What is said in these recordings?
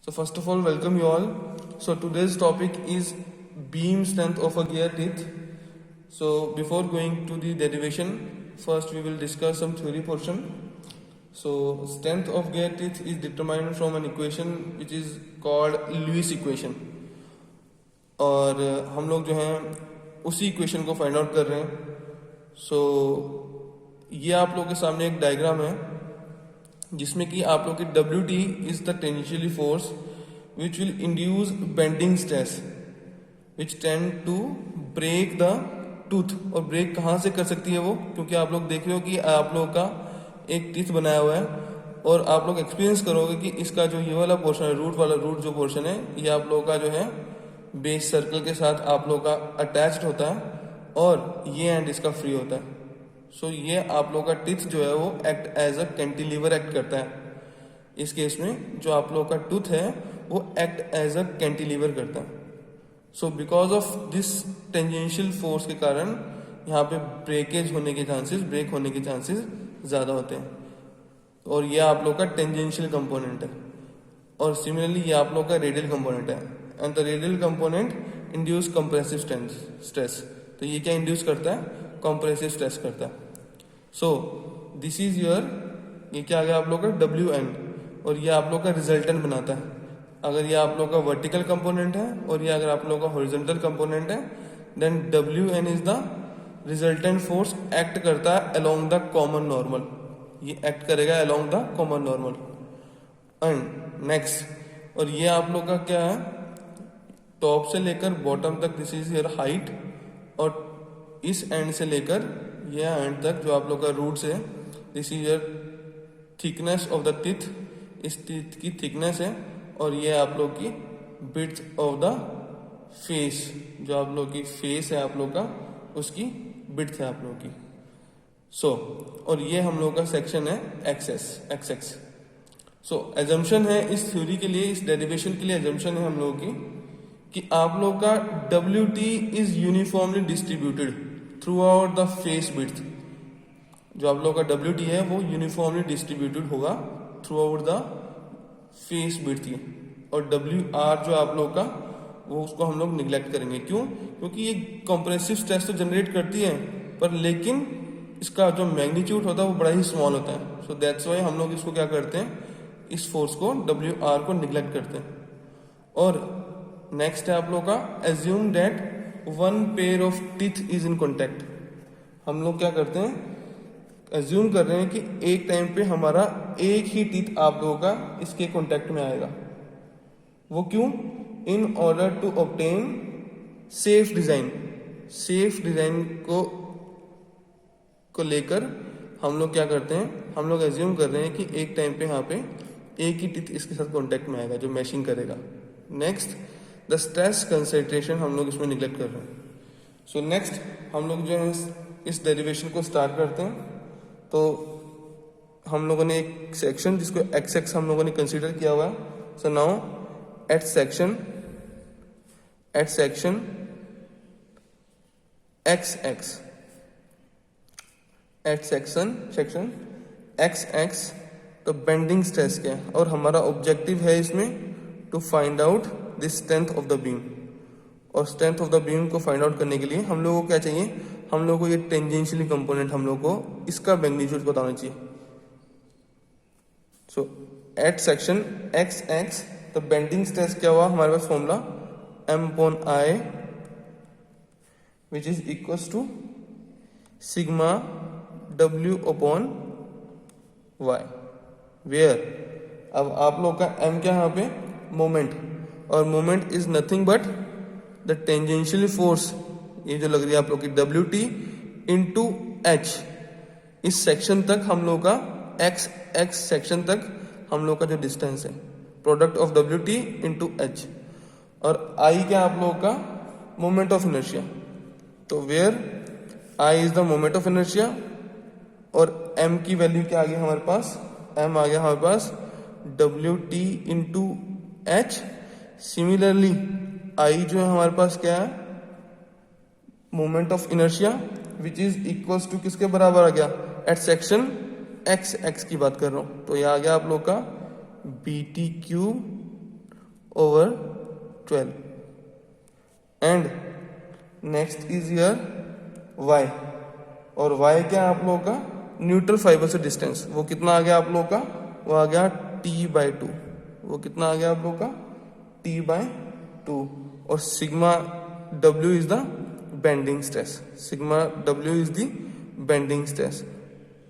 So first of all, welcome you all. So today's topic is beam strength of a gear teeth. So before going to the derivation, first we will discuss some theory portion. So strength of gear teeth is determined from an equation which is called Lewis equation. और हम लोग जो हैं उसी equation को find out कर रहे हैं. सो ये आप लोगों के सामने एक डायग्राम है जिसमें कि आप लोग की WT is the tangential force which will induce bending stress which tend to break the tooth. और ब्रेक कहाँ से कर सकती है वो, क्योंकि आप लोग देख रहे हो कि आप लोगों का एक टीथ बनाया हुआ है और आप लोग एक्सपीरियंस करोगे कि इसका जो ये वाला पोर्शन है, रूट जो पोर्शन है, ये आप लोगों का जो है बेस सर्कल के साथ आप लोगों का अटैच्ड होता है और ये एंड इसका फ्री होता है. सो ये आप लोगों का टीथ जो है वो act as a cantilever act करता है. इस केस में जो आप लोगों का टूथ है वो एक्ट एज अ कैंटिलीवर करता है. So because of this tangential force के कारण यहाँ पे ब्रेक होने के चांसेस ज़्यादा होते हैं. और ये आप लोग का टेंजेंशियल कंपोनेंट है. और सिमिलरली ये आप लोग का रेडियल कंपोनेंट है. And the radial component induce compressive stress. तो ये क्या इंड्यूस करता है? कंप्रेसिव स्ट्रेस करता है. सो दिस इज योर, ये क्या आ गया आप लोग का WN, और ये आप लोग का रिजल्टेंट बनाता है. अगर ये आप लोग का वर्टिकल कंपोनेंट है और ये अगर आप लोग का हॉरिजॉन्टल कंपोनेंट है, then WN is the resultant force act करता है अलोंग द कॉमन नॉर्मल. ये एक्ट करेगा along the common normal. And next, और ये आप लोग का क्या है, टॉप से लेकर बॉटम तक दिस इज योर हाइट, और इस एंड से लेकर यह एंड तक जो आप लोग का रूट्स है, this is your thickness of the teeth. इस टीथ की थिकनेस है. और ये आप लोग की विड्थ ऑफ द फेस, जो आप लोग की फेस है आप लोग का, उसकी विड्थ है आप लोग की. सो और ये हम लोग का सेक्शन है एक्स. सो एजम्पशन है इस थ्योरी के लिए, इस डेरिवेशन के लिए एजम्पशन है हम लोगों की कि आप लोग का WT is uniformly distributed through out the face width. जो आप लोग का WT है वो यूनिफॉर्मली डिस्ट्रीब्यूटेड होगा through out the face width की. और WR जो आप लोग का वो उसको हम लोग निगलेक्ट करेंगे. क्यों? क्योंकि ये कंप्रेसिव स्ट्रेस तो जनरेट करती है, पर लेकिन इसका जो मैग्नीट्यूड होता है वो बड़ा ही स्मॉल होता है. सो दैट्स वाई हम लोग इसको क्या करते हैं, इस फोर्स को WR को निगलेक्ट करते हैं. और नेक्स्ट है आप लोग का assume that one pair of teeth is in contact. हम लोग क्या करते हैं, एज्यूम कर रहे हैं कि एक टाइम पे हमारा एक ही टीथ आप लोगों का इसके कॉन्टेक्ट में आएगा. वो क्यों? In order to obtain safe design को लेकर हम लोग क्या करते हैं, हम लोग एज्यूम कर रहे हैं कि एक टाइम पे यहाँ पे एक ही टीथ इसके साथ कॉन्टेक्ट में आएगा जो मैशिंग करेगा. नेक्स्ट, द स्ट्रेस कंसंट्रेशन हम लोग इसमें निगलेक्ट कर रहे हैं. सो नेक्स्ट हम लोग जो है इस डेरिवेशन को स्टार्ट करते हैं. तो हम लोगों ने एक सेक्शन जिसको XX हम लोगों ने कंसीडर किया हुआ है. So now at section section XX तो बेंडिंग स्ट्रेस क्या है, और हमारा ऑब्जेक्टिव है इसमें to find out the strength of the beam. और स्ट्रेंथ ऑफ द बीम को फाइंड आउट करने के लिए हम लोगों को क्या चाहिए, हम लोगों को ये टेंजेंशियली कंपोनेंट हम लोग को इसका मैग्नीट्यूड बताना चाहिए. सो एट सेक्शन XX तो बेंडिंग स्ट्रेस क्या हुआ, हमारे पास formula M/I which is equals to sigma W/Y, where अब आप लोग का M क्या यहाँ पे, मोमेंट, और moment is nothing but the tangential force, ये जो लग रही है आप लोग की WT इंटू H. इस सेक्शन तक हम लोग का XX सेक्शन तक हम लोग का जो डिस्टेंस है, product of WT into H. और I क्या आप लोग का मोमेंट ऑफ इनर्शिया. तो where I is the moment of inertia, और M की वैल्यू क्या आ गई हमारे पास, M आ गया हमारे पास WT into H. Similarly I जो है हमारे पास क्या है, moment of inertia which is equals to किसके बराबर आ गया, एट सेक्शन XX की बात कर रहा हूं. तो ये आ गया आप लोग का BT cube over 12 and next is your y और y क्या है आप लोगों का न्यूट्रल फाइबर से डिस्टेंस वो कितना आ गया आप लोगों का वो आ गया t/2 वो कितना आ गया आप लोगों का t/2 और sigma w is the bending stress sigma w is the bending stress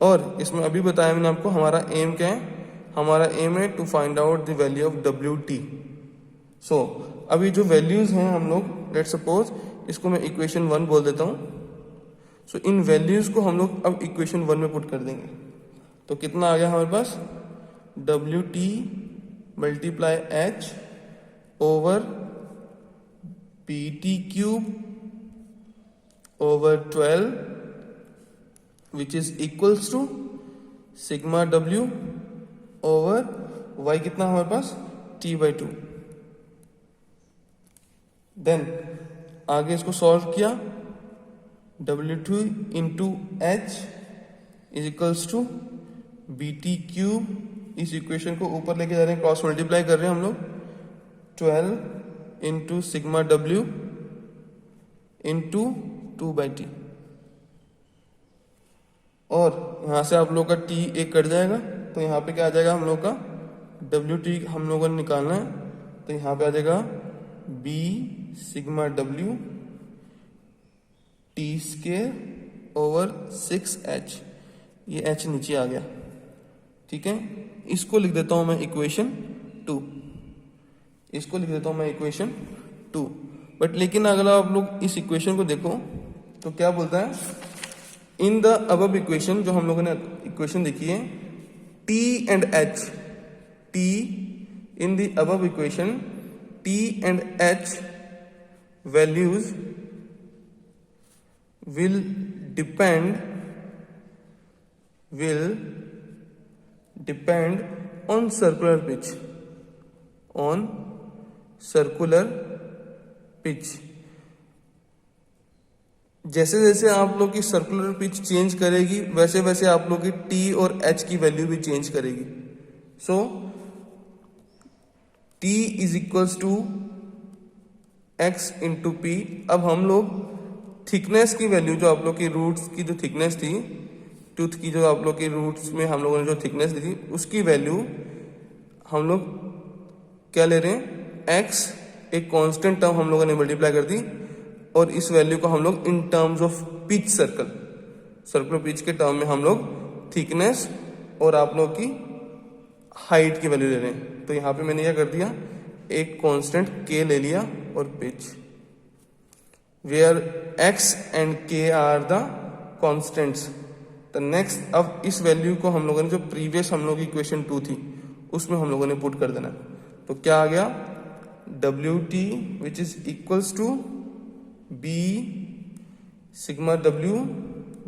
और इसमें अभी बताया मैंने आपको हमारा एम क्या है हमारा एम है to find out the value of WT so अभी जो वैल्यूज हैं हम लोग लेट्स सपोज इसको मैं इक्वेशन 1 बोल देता हूं सो इन वैल्यूज को हम लोग अब इक्वेशन 1 में पुट कर देंगे तो कितना आ गया हमारे पास WT multiply H over PT cube over 12 which is equals to sigma W over y कितना हमारे पास t/2 देन आगे इसको सॉल्व किया W2 into H is equals to BT cube इस इक्वेशन को ऊपर लेके जा रहे हैं क्रॉस मल्टीप्लाई कर रहे हैं हम लोग 12 into sigma W into 2/T और यहां से आप लोग का T एक कट जाएगा तो यहाँ पे क्या आ जाएगा हम लोग का WT हम लोगों ने निकालना है तो यहाँ पे आ जाएगा B sigma W T square over 6H ये H नीचे आ गया ठीक है इसको लिख देता हूं मैं इक्वेशन 2 इसको लिख देता हूं मैं इक्वेशन 2 बट लेकिन अगर आप लोग इस इक्वेशन को देखो तो क्या बोलता है इन द अबव इक्वेशन जो हम लोगों ने इक्वेशन देखी है T and H T in the above equation T and H values will depend on circular pitch जैसे जैसे आप लोग की सर्कुलर पिच चेंज करेगी वैसे वैसे आप लोग की T और H की वैल्यू भी चेंज करेगी so T is equals to X into P अब हम लोग थिकनेस की वैल्यू जो आप लोग की रूट्स की जो थिकनेस थी टूथ की जो आप लोग की रूट्स में हम लोगों ने जो थिकनेस दी थी उसकी वैल्यू हम लोग क्या ले रहे हैं X एक कांस्टेंट टर्म हम लोगों ने मल्टीप्लाई कर दी और इस वैल्यू को हम लोग in terms of pitch circular pitch के टर्म में हम लोग थिकनेस और आप लोग की हाइट की वैल्यू ले रहे हैं तो यहाँ पे मैंने क्या कर दिया एक कांस्टेंट K ले लिया और pitch where X and K are the constants the next अब इस वैल्यू को हम लोगों ने जो प्रीवियस हम लोग की इक्वेशन 2 थी उसमें हम लोगों ने पुट कर देना तो क्या आ गया WT which is equals to B sigma W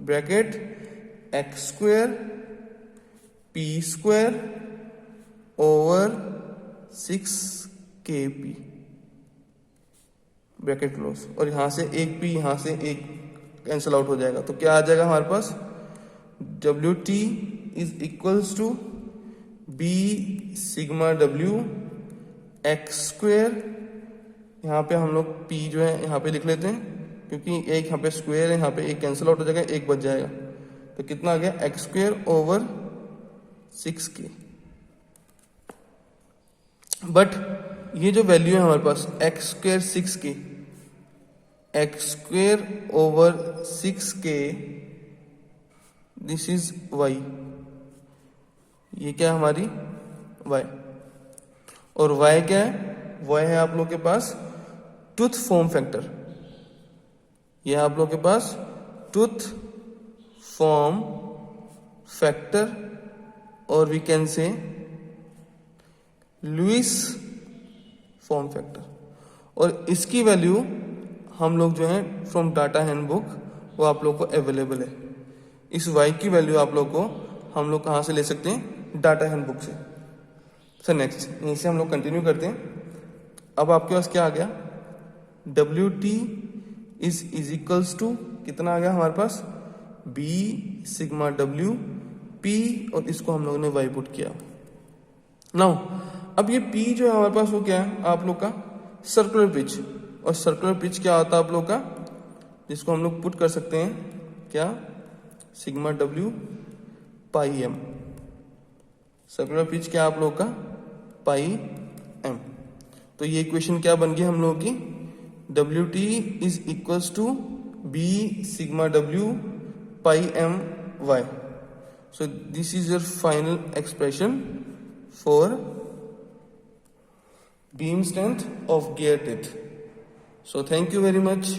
bracket X square P square over 6KP bracket close और यहां से एक P यहां से एक कैंसिल आउट हो जाएगा तो क्या आ जाएगा हमारे पास WT is equals to B sigma W X square यहाँ पे हम लोग P जो है यहाँ पे लिख लेते हैं क्योंकि एक यहाँ पे स्क्वायर है यहाँ पे एक कैंसिल आउट हो जाएगा एक बच जाएगा तो कितना आ गया X square over 6K but ये जो वैल्यू है हमारे पास X square 6K X square over 6K this is Y ये क्या है हमारी Y और Y क्या है Y है आप लोग के पास टूथ फॉर्म फैक्टर ये आप लोग के पास टूथ फॉर्म फैक्टर और we can say Lewis form factor और इसकी वैल्यू हम लोग जो है फ्रॉम डाटा हैंडबुक वो आप लोग को अवेलेबल है इस y की वैल्यू आप लोग को हम लोग कहाँ से ले सकते हैं डाटा हैंडबुक से सर नेक्स्ट यहीं से हम लोग कंटिन्यू करते हैं अब आपके पास क्या आ गया WT इज इक्वल्स टू कितना आ गया हमारे पास B सिग्मा W P और इसको हम लोगों ने y पुट किया नाउ अब ये P जो है हमारे पास वो क्या है आप लोग का सर्कुलर पिच, और सर्कुलर पिच क्या होता है आप लोग का, जिसको हम लोग पुट कर सकते हैं क्या, sigma W pi M। Circular pitch क्या आप लोग का पाई M। तो ये इक्वेशन क्या बन गई हम लोगों की, WT is equals to B sigma W pi M Y। So this is your final expression for beam strength of gear teeth. So thank you very much.